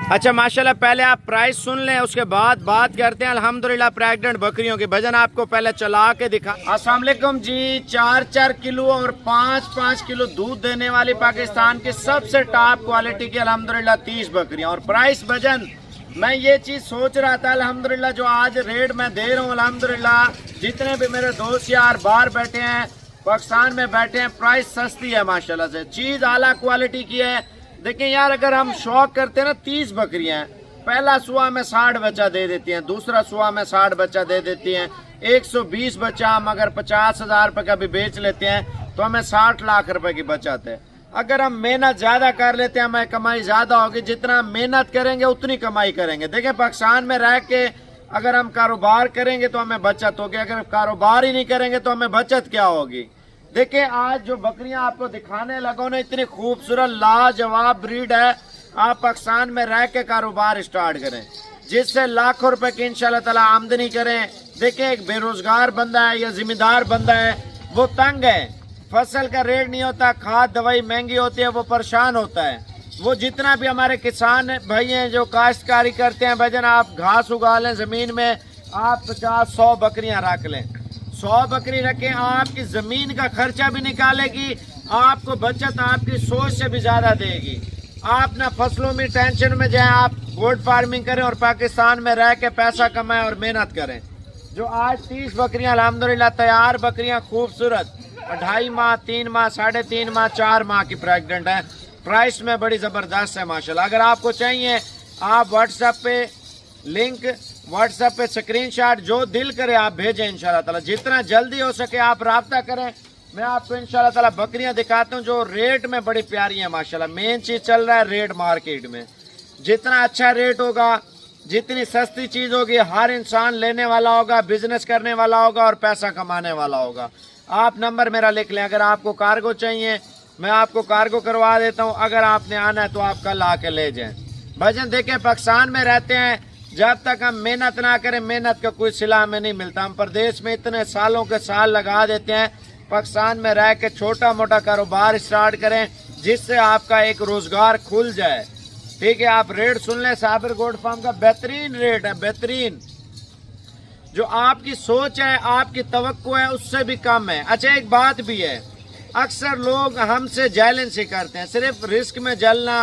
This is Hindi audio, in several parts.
अच्छा माशाल्लाह, पहले आप प्राइस सुन लें, उसके बाद बात करते हैं अल्हम्दुलिल्लाह प्रेग्नेंट बकरियों की। भजन आपको पहले चला के दिखा। अस्सलाम वालेकुम जी। 4-4 किलो और 5-5 किलो दूध देने वाली पाकिस्तान की सबसे टॉप क्वालिटी की अल्हम्दुलिल्लाह 30 बकरियां। और प्राइस भजन, मैं ये चीज सोच रहा था अल्हम्दुलिल्लाह जो आज रेट मैं दे रहा हूँ अल्हम्दुलिल्लाह, जितने भी मेरे दोस्त यार बाहर बैठे हैं, पाकिस्तान में बैठे हैं, प्राइस सस्ती है माशाल्लाह से, चीज आला क्वालिटी की है। देखिए यार, अगर हम शौक करते हैं ना, 30 बकरियां, पहला सुआ में 60 बच्चा दे देती हैं, दूसरा सुआ में 60 बच्चा दे देती हैं, 120 बच्चा हम अगर 50,000 रुपए का भी बेच लेते हैं तो हमें 60 लाख रुपए की बचत है। अगर हम मेहनत ज्यादा कर लेते हैं हमें कमाई ज्यादा होगी, जितना मेहनत करेंगे उतनी कमाई करेंगे। देखिए पाकिस्तान में रह के अगर हम कारोबार करेंगे तो हमें बचत होगी, अगर कारोबार ही नहीं करेंगे तो हमें बचत क्या होगी। देखिए आज जो बकरियां आपको दिखाने लगो ना, इतनी खूबसूरत लाजवाब ब्रीड है। आप पाकिस्तान में रह के कारोबार स्टार्ट करें, जिससे लाखों रुपए की इंशाल्लाह ताला आमदनी करें। देखिए एक बेरोजगार बंदा है या जिम्मेदार बंदा है, वो तंग है, फसल का रेट नहीं होता, खाद दवाई महंगी होती है, वो परेशान होता है। वो जितना भी हमारे किसान भाई हैं जो काश्तकारी करते हैं, भजन आप घास उगा लें जमीन में, आप 50-100 बकरियां रख लें, 100 बकरी रखें, आपकी जमीन का खर्चा भी निकालेगी, आपको बचत आपकी सोच से भी ज्यादा देगी। आप ना फसलों में टेंशन में जाए, आप गोट फार्मिंग करें और पाकिस्तान में रह के पैसा कमाएं और मेहनत करें। जो आज 30 बकरियां अल्हम्दुलिल्लाह तैयार बकरियां खूबसूरत 2.5 माह, 3 माह, 3.5 माह, 4 माह की प्रेग्नेंट है। प्राइस में बड़ी जबरदस्त है माशाल्लाह। अगर आपको चाहिए आप व्हाट्सएप पे लिंक, व्हाट्सएप पे स्क्रीनशॉट जो दिल करे आप भेजें इंशाल्लाह ताला। जितना जल्दी हो सके आप राब्ता करें, मैं आपको इंशाल्लाह ताला बकरियां दिखाता हूं जो रेट में बड़ी प्यारी है माशाल्लाह। मेन चीज चल रहा है रेट मार्केट में, जितना अच्छा रेट होगा, जितनी सस्ती चीज होगी, हर इंसान लेने वाला होगा, बिजनेस करने वाला होगा और पैसा कमाने वाला होगा। आप नंबर मेरा लिख लें, अगर आपको कार्गो चाहिए मैं आपको कार्गो करवा देता हूं, अगर आपने आना है तो आप कल आके ले जाएं। भजन देखें पाकिस्तान में रहते हैं, जब तक हम मेहनत ना करें मेहनत का कोई सिला हमें नहीं मिलता। हम प्रदेश में इतने सालों के साल लगा देते हैं, पाकिस्तान में रह के छोटा मोटा कारोबार स्टार्ट करें जिससे आपका एक रोजगार खुल जाए। ठीक है, आप रेट सुन लें, साबिर गोट फार्म का बेहतरीन रेट है, बेहतरीन। जो आपकी सोच है, आपकी तवक्को है, उससे भी कम है। अच्छा एक बात भी है, अक्सर लोग हमसे जैलेंस ही करते हैं, सिर्फ रिस्क में जलना,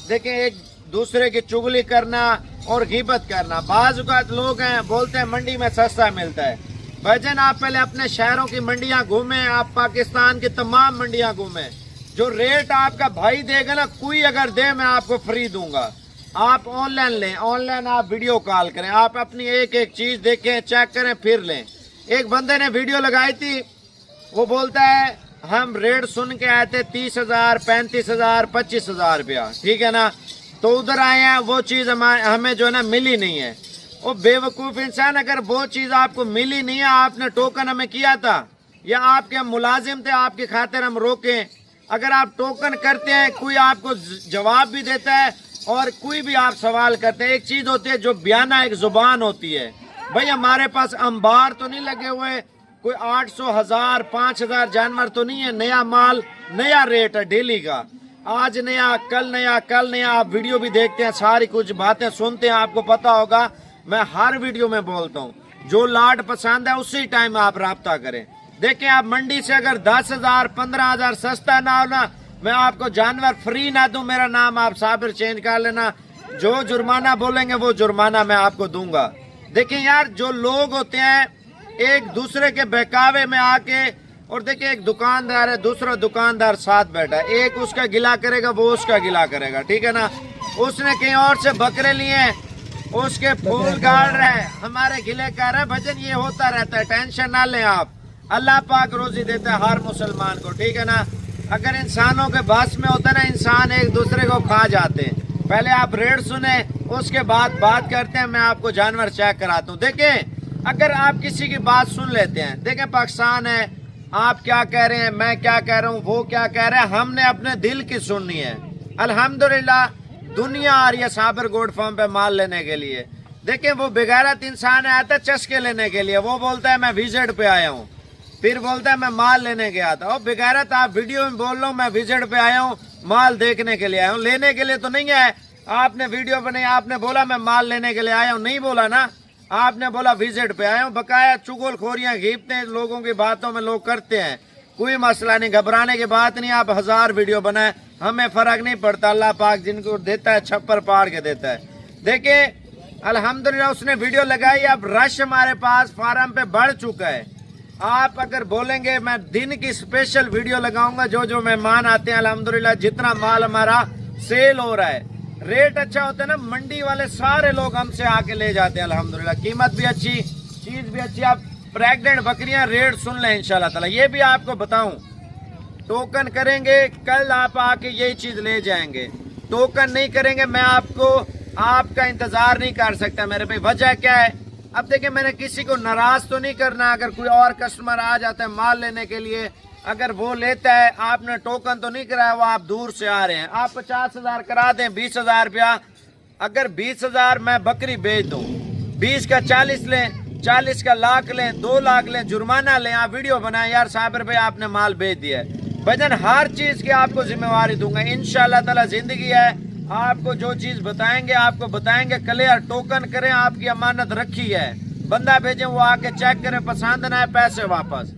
देखें एक दूसरे की चुगली करना और गीबत करना। बाज़ औक़ात लोग हैं बोलते हैं मंडी में सस्ता मिलता है। भजन आप पहले अपने शहरों की मंडियां घूमें, आप पाकिस्तान की तमाम मंडियां घूमें, जो रेट आपका भाई देगा ना, कोई अगर दे मैं आपको फ्री दूंगा। आप ऑनलाइन लें, ऑनलाइन आप वीडियो कॉल करें, आप अपनी एक एक चीज देखें, चेक करें, फिर लें। एक बंदे ने वीडियो लगाई थी, वो बोलता है हम रेट सुन के आए थे 30,000, 35,000, 25,000 रुपया, ठीक है ना, तो उधर आए हैं, वो चीज हमें जो है ना मिली नहीं है। वो बेवकूफ इंसान, अगर वो चीज आपको मिली नहीं है, आपने टोकन हमें किया था या आपके हम मुलाजिम थे, आपकी खातिर हम रोकें। अगर आप टोकन करते हैं, कोई आपको जवाब भी देता है और कोई भी आप सवाल करते हैं। एक चीज होती है जो बयाना, एक जुबान होती है। भाई हमारे पास अंबार तो नहीं लगे हुए, कोई 800, 1000, 5000 जानवर तो नहीं है। नया माल, नया रेट है डेली का, आज नया, कल नया, कल नया। आप वीडियो भी देखते हैं, सारी कुछ बातें सुनते हैं, आपको पता होगा मैं हर वीडियो में बोलता हूँ, जो लाट पसंद है उसी टाइम आप राब्ता करें। देखें आप मंडी से अगर 10,000, 15,000 सस्ता ना हो ना, मैं आपको जानवर फ्री ना दूं, मेरा नाम आप साबिर चेंज कर लेना, जो जुर्माना बोलेंगे वो जुर्माना मैं आपको दूंगा। देखें यार, जो लोग होते हैं एक दूसरे के बहकावे में आके, और देखिए एक दुकानदार है, दूसरा दुकानदार साथ बैठा है, एक उसका गिला करेगा, वो उसका गिला करेगा, ठीक है ना। उसने कहीं और से बकरे लिए, उसके फूल गाड़ रहे, हमारे गिले कर रहे। भजन ये होता रहता है, टेंशन ना लें आप, अल्लाह पाक रोजी देता है हर मुसलमान को, ठीक है ना। अगर इंसानों के बस में होता ना, इंसान एक दूसरे को खा जाते हैं। पहले आप रेट सुने, उसके बाद बात करते हैं, मैं आपको जानवर चेक कराता हूँ। देखें अगर आप किसी की बात सुन लेते हैं, देखें पाकिस्तान है, आप क्या कह रहे हैं, मैं क्या कह रहा हूँ, वो क्या कह रहे हैं, हमने अपने दिल की सुननी है। अल्हम्दुलिल्लाह दुनिया आ रही है साबिर गोट फार्म पे माल लेने के लिए। देखें वो बेगैरत इंसान है, आता चस्के लेने के लिए, वो बोलता है मैं विजिट पे आया हूँ, फिर बोलता है मैं माल लेने गया था। और बेगैरत आप वीडियो में बोल रहा हूँ मैं विजिट पे आया हूँ, माल देखने के लिए आया हूँ, लेने के लिए तो नहीं है। आपने वीडियो बनाई, आपने बोला मैं माल लेने के लिए आया हूँ, नहीं बोला ना, आपने बोला विजिट पे आया हूँ। बकाया चुगलखोरियां घीपते हैं लोगों की बातों में, लोग करते हैं, कोई मसला नहीं, घबराने की बात नहीं। आप 1000 वीडियो बनाए, हमें फर्क नहीं पड़ता, अल्लाह पाक जिनको देता है छप्पर पाड़ के देता है। देखिए अल्हम्दुलिल्लाह उसने वीडियो लगाई, अब रश हमारे पास फार्म पे बढ़ चुका है। आप अगर बोलेंगे मैं दिन की स्पेशल वीडियो लगाऊंगा, जो जो मेहमान आते हैं अल्हम्दुलिल्लाह जितना माल हमारा सेल हो रहा है, रेट अच्छा होता है ना, मंडी वाले सारे लोग हमसे आके ले जाते हैं अल्हम्दुलिल्लाह, कीमत भी अच्छी, चीज भी अच्छी। आप प्रेग्नेंट बकरियां रेट सुन लें इंशाल्लाह ताला। ये भी आपको बताऊं, टोकन करेंगे कल आप आके यही चीज ले जाएंगे, टोकन नहीं करेंगे मैं आपको आपका इंतजार नहीं कर सकता मेरे भाई। वजह क्या है, अब देखिए मैंने किसी को नाराज तो नहीं करना, अगर कोई और कस्टमर आ जाता है माल लेने के लिए, अगर वो लेता है, आपने टोकन तो नहीं कराया, वो आप दूर से आ रहे हैं, आप 50,000 करा दें, 20,000 रुपया। अगर 20,000 मैं बकरी बेच दूं, 20 का 40 लें, 40 का लाख लें, 2 लाख लें, जुर्माना लें, आप वीडियो बनाएं यार साबिर भाई आपने माल बेच दिया है। भजन हर चीज की आपको जिम्मेवारी दूंगा इंशाल्लाह ताला। जिंदगी है, आपको जो चीज बताएंगे आपको बताएंगे, क्लियर टोकन करें, आपकी अमानत रखी है, बंदा भेजें वो आके चेक करें, पसंद ना है पैसे वापस,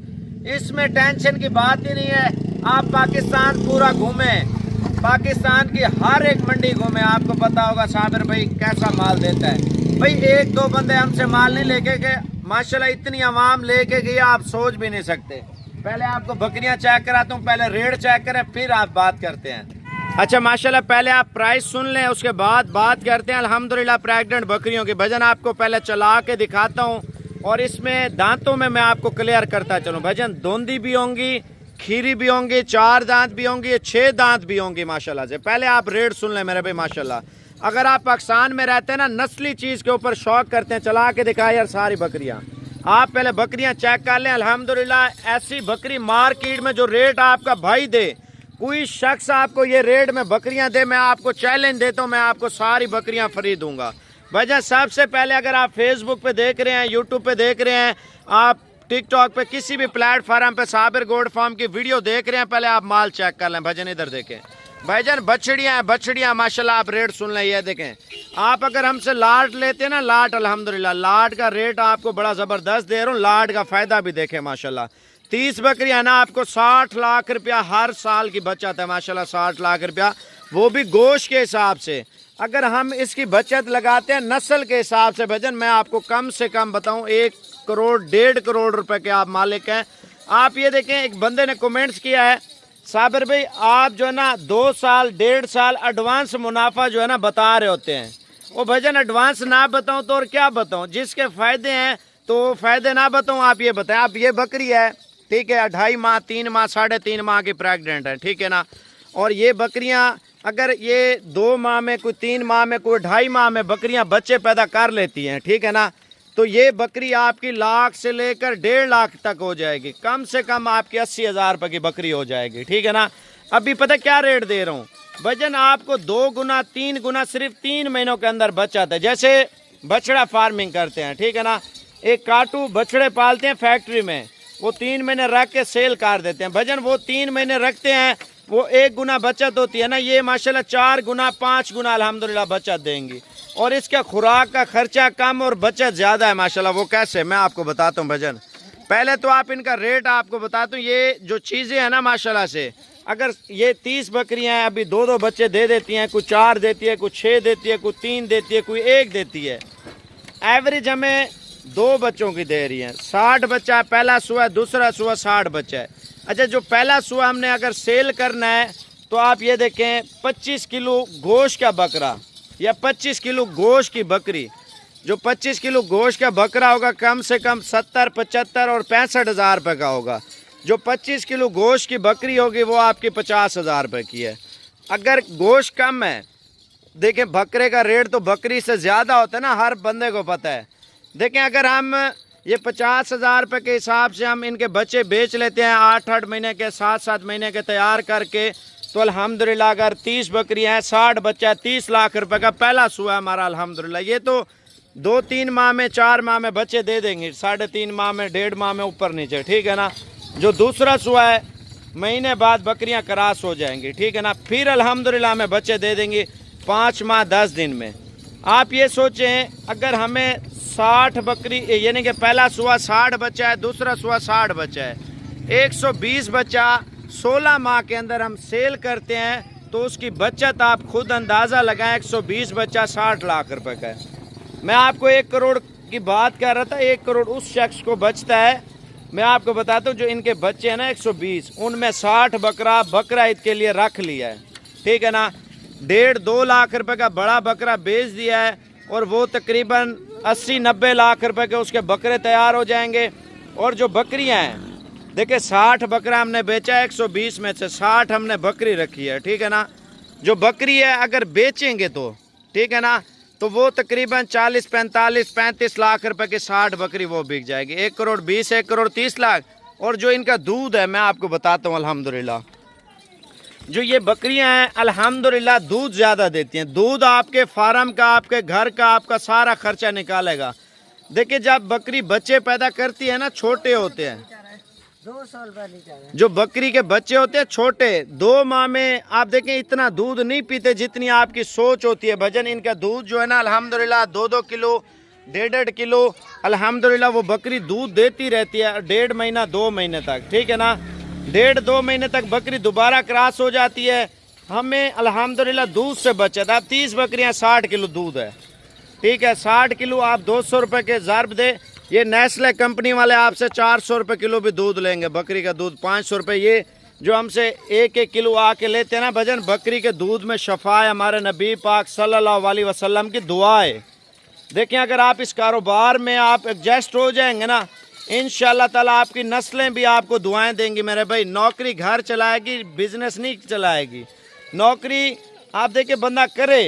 इसमें टेंशन की बात ही नहीं है। आप पाकिस्तान पूरा घूमे, पाकिस्तान की हर एक मंडी घूमे, आपको पता होगा साबिर भाई कैसा माल देता है। भाई 1-2 बंदे हमसे माल नहीं लेके गए, माशाल्लाह इतनी आवाम लेके गई आप सोच भी नहीं सकते। पहले आपको बकरियां चेक कराता हूँ, पहले रेट चेक करें फिर आप बात करते हैं। अच्छा माशाल्लाह पहले आप प्राइस सुन लें, उसके बाद बात करते हैं। अल्हम्दुलिल्लाह प्रेग्नेंट बकरियों की भजन आपको पहले चला के दिखाता हूँ, और इसमें दांतों में मैं आपको क्लियर करता चलूँ। भजन धोंदी भी होंगी, खीरी भी होंगी, 4 दांत भी होंगी, 6 दांत भी होंगी माशाल्लाह से। पहले आप रेट सुन लें मेरे भाई माशाल्लाह। अगर आप पाकिस्तान में रहते हैं ना, नस्ली चीज़ के ऊपर शौक करते हैं, चला के दिखाए यार सारी बकरियाँ, आप पहले बकरियाँ चेक कर लें। अल्हम्दुलिल्लाह ऐसी बकरी मार्केट में जो रेट आपका भाई दे, कोई शख्स आपको ये रेट में बकरियां दे, मैं आपको चैलेंज देता हूं, मैं आपको सारी बकरियां फ्री दूंगा। वजह सबसे पहले अगर आप फेसबुक पे देख रहे हैं, यूट्यूब पे देख रहे हैं, आप टिकटॉक पे किसी भी प्लेटफार्म पे साबिर गोल्ड फार्म की वीडियो देख रहे हैं, पहले आप माल चेक कर लें। भजन इधर देखें, भाईजान बछड़ियां हैं, बछड़ियां माशाल्लाह, आप रेट सुन लें, ये देखें। आप अगर हमसे लाट लेते हैं ना, लाट अल्हम्दुलिल्लाह लाट का रेट आपको बड़ा ज़बरदस्त दे रहा हूँ, लाट का फ़ायदा भी देखें माशाल्लाह। 30 बकरियां ना आपको 60 लाख रुपया हर साल की बचत है माशाल्लाह, 60 लाख रुपया, वो भी गोश्त के हिसाब से। अगर हम इसकी बचत लगाते हैं नस्ल के हिसाब से भजन, मैं आपको कम से कम बताऊं 1 करोड़ 1.5 करोड़ रुपए के आप मालिक हैं। आप ये देखें, एक बंदे ने कमेंट्स किया है, साबिर भाई आप जो है ना 2 साल 1.5 साल एडवांस मुनाफा जो है ना बता रहे होते हैं। वो भजन एडवांस ना बताऊं तो और क्या बताऊं, जिसके फायदे हैं तो फायदे ना बताऊं, आप ये बताएं। आप ये बकरी है, ठीक है, 2.5 माह 3 माह 3.5 माह की प्रेग्नेंट है, ठीक है ना, और ये बकरियां अगर ये 2 माह में, कोई 3 माह में, कोई 2.5 माह में बकरियां बच्चे पैदा कर लेती हैं, ठीक है ना, तो ये बकरी आपकी लाख से लेकर 1.5 लाख तक हो जाएगी, कम से कम आपकी 80,000 रुपये की बकरी हो जाएगी, ठीक है ना। अभी पता क्या रेट दे रहा हूँ भजन, आपको 2 गुना 3 गुना सिर्फ 3 महीनों के अंदर बचत है। जैसे बछड़ा फार्मिंग करते हैं, ठीक है ना, एक काटू बछड़े पालते हैं फैक्ट्री में, वो 3 महीने रख के सेल कर देते हैं भजन, वो 3 महीने रखते हैं, वो 1 गुना बचत होती है ना, ये माशाल्लाह 4 गुना 5 गुना अल्हम्दुलिल्लाह बचत देंगी। और इसका खुराक का खर्चा कम और बचत ज़्यादा है माशाल्लाह। वो कैसे, मैं आपको बताता हूँ भजन। पहले तो आप इनका रेट आपको बताता हूँ। ये जो चीज़ें हैं ना माशाल्लाह से, अगर ये 30 बकरियां हैं, अभी 2-2 बच्चे दे देती हैं, कोई 4 देती है, कोई 6 देती है, कोई 3 देती है, कोई 1 देती है, एवरेज हमें 2 बच्चों की दे रही हैं। 60 बच्चा है, पहला सुआ है, दूसरा सुआ 60 बच्चा है। अच्छा, जो पहला सुआ हमने अगर सेल करना है तो आप ये देखें 25 किलो गोश्त का बकरा या 25 किलो गोश्त की बकरी, जो 25 किलो गोश्त का बकरा होगा कम से कम 70, 75 और 65 हज़ार रुपये का होगा। जो 25 किलो गोश्त की बकरी होगी वो आपकी 50 हज़ार रुपये की है। अगर गोश्त कम है, देखें बकरे का रेट तो बकरी से ज़्यादा होता है ना, हर बंदे को पता है। देखें अगर हम ये 50 हज़ार रुपये के हिसाब से हम इनके बच्चे बेच लेते हैं 8-8 महीने के, 7-7 महीने के तैयार करके, तो अल्हम्दुलिल्लाह अगर 30 बकरियां हैं, 60 बच्चा है, 30 लाख रुपए का पहला सुआ है हमारा अल्हम्दुलिल्लाह। ये तो 2-3 माह में, 4 माह में बच्चे दे देंगे, 3.5 माह में, 1.5 माह में ऊपर नीचे, ठीक है ना। जो दूसरा सुआ है, महीने बाद बकरियां क्रॉस हो जाएंगी, ठीक है ना, फिर अल्हम्दुलिल्लाह में बच्चे दे देंगी। 5 माह 10 दिन में। आप ये सोचें अगर हमें 60 बकरी यानी कि पहला सुआ 60 बच्चा है, दूसरा सुआ 60 बच्चा है, 120 बच्चा 16 माह के अंदर हम सेल करते हैं तो उसकी बचत आप खुद अंदाज़ा लगाएं, 120 बच्चा 60 लाख रुपए का है। मैं आपको 1 करोड़ की बात कर रहा था, 1 करोड़ उस शख्स को बचता है। मैं आपको बताता हूँ जो इनके बच्चे हैं ना 120, उनमें 60 बकरा ईद के लिए रख लिया है, ठीक है ना। 1.5-2 लाख रुपए का बड़ा बकरा बेच दिया है और वो तकरीबन 80-90 लाख रुपए के उसके बकरे तैयार हो जाएंगे। और जो बकरियां हैं देखिए 60 बकरा हमने बेचा है, 120 में से 60 हमने बकरी रखी है, ठीक है ना। जो बकरी है अगर बेचेंगे तो ठीक है ना, तो वो तकरीबन 40, 45, 35 लाख रुपए की 60 बकरी वो बिक जाएगी। 1 करोड़ 20, 1 करोड़ 30 लाख। और जो इनका दूध है मैं आपको बताता हूँ, अल्हम्दुलिल्लाह जो ये बकरियां हैं अल्हम्दुलिल्लाह दूध ज़्यादा देती हैं। दूध आपके फार्म का, आपके घर का, आपका सारा खर्चा निकालेगा। देखिए जब बकरी बच्चे पैदा करती है ना, छोटे होते हैं, 2 साल पहले जो बकरी के बच्चे होते हैं छोटे, 2 माह में आप देखें इतना दूध नहीं पीते जितनी आपकी सोच होती है। भजन इनका दूध जो है ना अल्हम्दुलिल्लाह 2-2 किलो, 1.5 किलो अल्हम्दुलिल्लाह वो बकरी दूध देती रहती है 1.5 महीना 2 महीने तक, ठीक है ना। 1.5-2 महीने तक बकरी दोबारा क्रॉस हो जाती है। हमें अल्हम्दुलिल्लाह दूध से बचत। अब 30 बकरियां 60 किलो दूध है, ठीक है। 60 किलो आप 200 रुपये के ज़रब दे। ये नेस्ले कंपनी वाले आपसे 400 रुपये किलो भी दूध लेंगे, बकरी का दूध 500 रुपये। ये जो हमसे 1-1 किलो आके लेते हैं ना भजन, बकरी के दूध में शफा है, हमारे नबी पाक सल्लल्लाहु अलैहि वसल्लम की दुआ है। देखें अगर आप इस कारोबार में आप एडजस्ट हो जाएंगे ना, इंशाल्लाह ताला आपकी नस्लें भी आपको दुआएं देंगी मेरे भाई। नौकरी घर चलाएगी, बिजनेस नहीं चलाएगी। नौकरी आप देखिए बंदा करे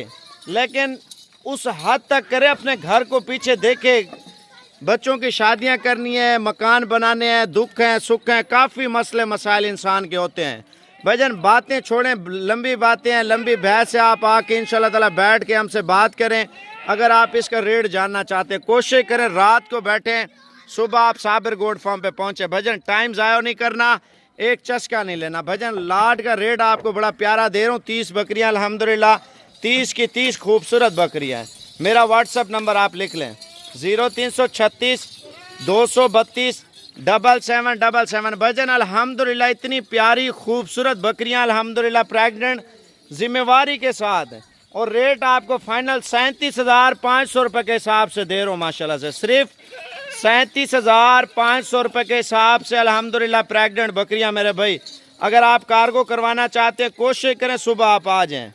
लेकिन उस हद तक करे, अपने घर को पीछे देखे। बच्चों की शादियां करनी है, मकान बनाने हैं, दुख हैं सुख हैं, काफ़ी मसले मसाइल इंसान के होते हैं। भजन बातें छोड़ें, लंबी बातें हैं, लंबी बहस है। आप आके इंशाल्लाह ताला बैठ के हमसे बात करें। अगर आप इसका रेट जानना चाहते हैं, कोशिश करें रात को बैठें, सुबह आप साबिर गोड फार्म पे पहुंचे। भजन टाइम ज़ाया नहीं करना, एक चस्का नहीं लेना। भजन लाट का रेट आपको बड़ा प्यारा दे रहा हूँ। 30 बकरियाँ अल्हम्दुलिल्लाह, 30 की 30 खूबसूरत बकरियाँ हैं। मेरा व्हाट्सअप नंबर आप लिख लें 0336 232 7777। भजन अल्हम्दुलिल्लाह इतनी प्यारी खूबसूरत बकरियाँ अल्हम्दुलिल्लाह प्रेग्नेंट जिम्मेवारी के साथ। और रेट आपको फाइनल 37,500 रुपये के हिसाब से दे रहा हूँ माशाल्लाह से। सिर्फ 37,500 रुपये के हिसाब से अल्हम्दुलिल्लाह प्रेग्नेंट बकरियां मेरे भाई। अगर आप कार्गो करवाना चाहते हैं कोशिश करें सुबह आप आ जाएं,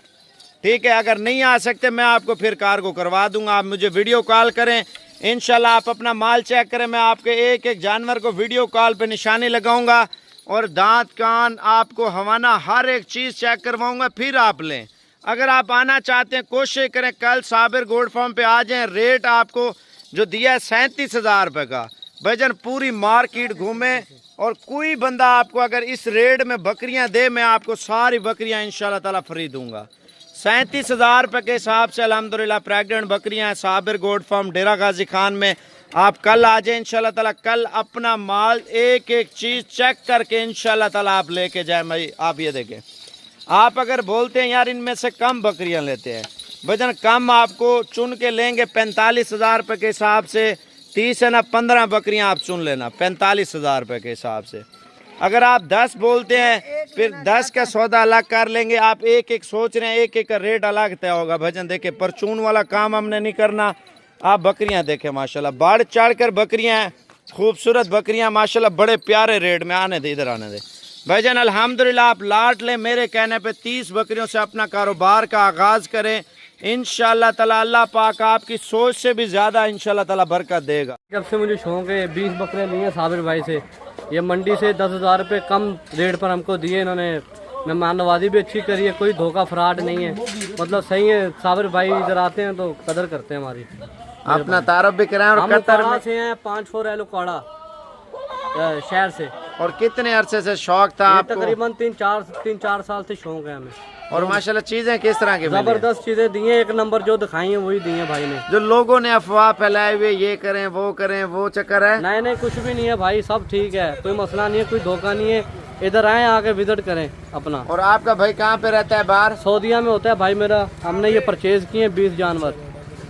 ठीक है। अगर नहीं आ सकते मैं आपको फिर कार्गो करवा दूंगा। आप मुझे वीडियो कॉल करें, इंशाल्लाह आप अपना माल चेक करें। मैं आपके एक एक जानवर को वीडियो कॉल पे निशानी लगाऊंगा और दांत कान आपको हवाना हर एक चीज़ चेक करवाऊंगा, फिर आप लें। अगर आप आना चाहते हैं कोशिश करें कल साबिर गोड फार्म पे आ जाएं। रेट आपको जो दिया है 37,000 रुपये का। भजन पूरी मार्केट घूमे और कोई बंदा आपको अगर इस रेट में बकरियां दे, मैं आपको सारी बकरियां इंशाल्लाह ताला फ्री दूंगा। 37,000 रुपये के हिसाब से अल्हम्दुलिल्लाह प्रेग्नेंट बकरियां हैं साबिर गोड फार्म डेरा गाजी खान में। आप कल आ जाए इंशाल्लाह ताला। कल अपना माल एक एक चीज़ चेक करके इंशाल्लाह ताला आप लेके जाए। भाई आप ये देखें, आप अगर बोलते हैं यार इनमें से कम बकरियां लेते हैं, भजन कम आपको चुन के लेंगे 45,000 रुपये के हिसाब से। 30 है ना 15 बकरियां आप चुन लेना 45,000 रुपये के हिसाब से। अगर आप 10 बोलते हैं फिर 10 का सौदा अलग कर लेंगे। आप एक एक सोच रहे हैं, एक एक का रेट अलग तय होगा। भजन देखे परचून वाला काम हमने नहीं करना। आप बकरियां देखें माशाल्लाह, बढ़ चढ़ कर बकरियां हैं, खूबसूरत बकरियां माशाल्लाह, बड़े प्यारे रेट में। आने दे, इधर आने दे भजन। अल्हम्दुलिल्लाह आप लाट लें मेरे कहने पे 30 बकरियों से अपना कारोबार का आगाज़ करें। इंशाल्लाह ताला अल्लाह पाक आपकी सोच से भी ज़्यादा इंशाल्लाह ताला बरकत देगा। जब से मुझे शौक है 20 बकरे लिए साबिर भाई से, ये मंडी से 10,000 रुपये कम रेट पर हमको दिए इन्होंने। मेहमान नवाजी भी अच्छी करी है, कोई धोखा फ्रॉड नहीं है, मतलब सही है। साबिर भाई इधर आते हैं तो कदर करते हैं हमारी। अपना तारफ भी कराएं। और कतर में से हैं 5 रैलो काड़ा शहर से। और कितने अरसे से शौक था आपको? तकरीबन 3-4 साल से शौक है हमें। और माशाल्लाह चीजें किस तरह की? जबरदस्त चीजें दी हैं, एक नंबर जो दिखाई है वही दी है भाई ने। जो लोगों ने अफवाह फैलाए हुए ये करें वो चक्कर है? नहीं कुछ भी नहीं है भाई, सब ठीक है, कोई मसला नहीं है, कोई धोखा नहीं है। इधर आए, आके विजिट करें अपना। और आपका भाई कहाँ पे रहता है? बाहर सऊदीया में होता है भाई मेरा। हमने ये परचेज किए 20 जानवर,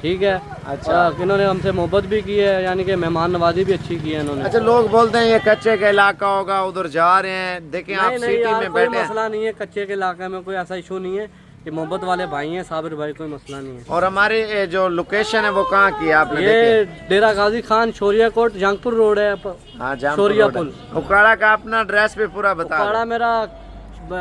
ठीक है। अच्छा। इन्होंने हमसे मोहब्बत भी की है, यानी कि मेहमान नवाजी भी अच्छी की है इन्होंने। अच्छा, लोग बोलते हैं ये कच्चे का इलाका होगा, उधर जा रहे हैं, देखें आप नहीं सिटी यार, में कोई बैठे हैं। मसला नहीं है, कच्चे के इलाके में कोई ऐसा इशू नहीं है। ये मोहब्बत वाले भाई हैं, साबिर भाई, कोई मसला नहीं है। और हमारी ये जो लोकेशन है वो कहाँ की है आपने ये देखी? डेरा गाजी खान शोरिया कोट जंगपुर रोड है। हाँ, शोरिया पुल। उकाड़ा का अपना एड्रेस भी पूरा बता दो। उकाड़ा मेरा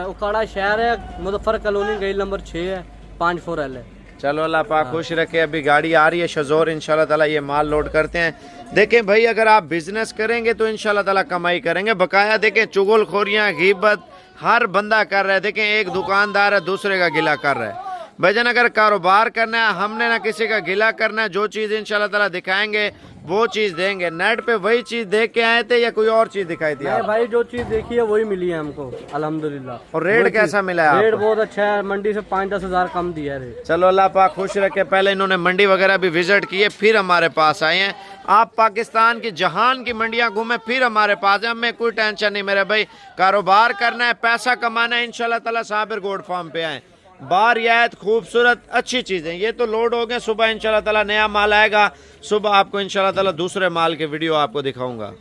उकाड़ा शहर है, मुजफ्फर कॉलोनी, गली नंबर 6 है, 54L है। चलो अल्लाह पाक खुश रखे। अभी गाड़ी आ रही है शजोर, इंशाल्लाह ताला ये माल लोड करते हैं। देखें भाई, अगर आप बिजनेस करेंगे तो इंशाल्लाह ताला कमाई करेंगे। बकाया देखें चुगलखोरियाँ, गीबत हर बंदा कर रहा है। देखें एक दुकानदार है दूसरे का गिला कर रहा है। भाईजान अगर कारोबार करना है, हमने ना किसी का गिला करना है। जो चीज़ इंशाल्लाह ताला दिखाएंगे वो चीज़ देंगे। नेट पे वही चीज़ देख के आए थे या कोई और चीज़ दिखाई दी? नहीं भाई, जो चीज़ देखी है वही मिली है हमको, अल्हम्दुलिल्लाह। और रेट कैसा मिला है? रेट बहुत अच्छा है, मंडी से 5-10 हज़ार कम दिया है रेट। चलो अल्लाह पाक खुश रखे। पहले इन्होंने मंडी वगैरह भी विजिट किए, फिर हमारे पास आए हैं। आप पाकिस्तान की जहान की मंडियां घूमे, फिर हमारे पास है। हमें कोई टेंशन नहीं मेरे भाई, कारोबार करना है, पैसा कमाना है, इंशाल्लाह ताला साबिर गोल्ड फार्म पे आए। बार रियायत, खूबसूरत, अच्छी चीज़ें। ये तो लोड हो गए, सुबह इंशाल्लाह ताला नया माल आएगा। सुबह आपको इंशाल्लाह ताला दूसरे माल के वीडियो आपको दिखाऊंगा।